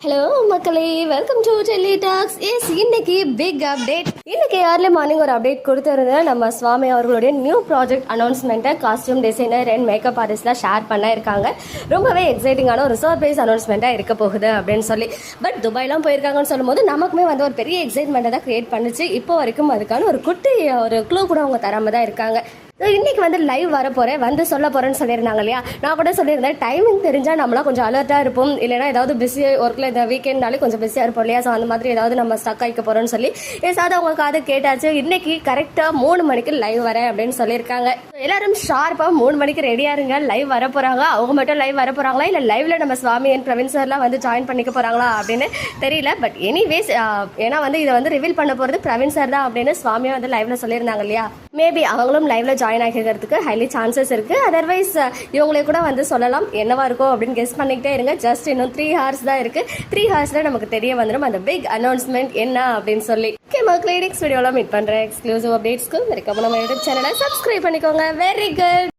Hello மக்களே, welcome to Delhi talks. இன்னைக்கு big update. இன்னைக்கு ஏர்லி மார்னிங் ஒரு அப்டேட் கொடுத்துருந்தேன். நம்ம சுவாமி அவர்களுடைய நியூ ப்ராஜெக்ட் அனௌன்ஸ்மெண்ட்டை காஸ்டியூம் டிசைனர் அண்ட் மேக்கப் ஆர்டிஸ்ட்லாம் ஷேர் பண்ண இருக்காங்க. ரொம்பவே எக்ஸைட்டிங்கான ஒரு சர்ப்ரைஸ் அனௌன்ஸ்மெண்ட்டாக இருக்க போகுது அப்படின்னு சொல்லி. பட் துபாய்லாம் போயிருக்காங்கன்னு சொல்லும்போது நமக்குமே வந்து ஒரு பெரிய எக்ஸைட்மெண்ட்டை தான் கிரியேட் பண்ணுச்சு. இப்போ வரைக்கும் அதுக்கான ஒரு குட்டி ஒரு க்ளூ கூட அவங்க தராம தான் இருக்காங்க. இன்னைக்கு வந்து லைவ் வர போகிறேன், வந்து சொல்ல போகிறேன்னு சொல்லியிருந்தாங்க இல்லையா. நான் கூட சொல்லியிருந்தேன், டைமிங் தெரிஞ்சால் நம்மளாம் கொஞ்சம் அலர்ட்டாக இருப்போம். இல்லைனா ஏதாவது பிஸி ஒர்க்கில் இந்த வீக்கெண்ட்னாலே கொஞ்சம் பிஸியாக இருப்போம் இல்லையா. ஸோ அந்த மாதிரி ஏதாவது நம்ம ஸ்டக் ஆகிக்க போகிறோன்னு சொல்லி ஏதாவது அவங்க காது கேட்டாச்சு. இன்னைக்கு கரெக்டாக 3 மணிக்கு லைவ் வரேன் அப்படின்னு சொல்லியிருக்காங்க. எல்லாரும் ஷார்ப்பாக 3 மணிக்கு ரெடியாக இருங்க. லைவ் வர போகிறாங்க. அவங்க மட்டும் லைவ் வர போகிறாங்களா இல்லை லைவ்ல நம்ம சுவாமி அண்ட் பிரவீன் சார்லாம் வந்து ஜாயின் பண்ணிக்க போகிறாங்களா அப்படின்னு தெரியல. பட் எனிவேஸ், ஏன்னா வந்து இதை வந்து ரிவீல் பண்ண போகிறது பிரவீன் சார் தான் அப்படின்னு சுவாமியை வந்து லைவ்ல சொல்லியிருந்தாங்க இல்லையா. மேபி அவங்களும் லைவ்ல ஜாயின் ஆகிக்கிறதுக்கு ஹைலி சான்சஸ் இருக்கு. அதர்வைஸ் இவங்களே கூட வந்து சொல்லலாம். என்னவா இருக்கும் அப்படின்னு கெஸ் பண்ணிக்கிட்டே இருங்க. ஜஸ்ட் இன்னும் 3 hours தான் இருக்கு. 3 hoursல நமக்கு தெரிய வந்துடும் அந்த பிக் அனௌன்ஸ்மெண்ட் என்ன அப்படின்னு சொல்லி. ஓகே மக்களே, நெக்ஸ்ட் வீடியோல மீட் பண்றேன். எக்ஸ்க்ளூசிவ் அப்டேட்ஸ்க்கு மறக்காம நம்ம யூடியூப் சேனலை சப்ஸ்கிரைப் பண்ணிக்கோங்க. Very good.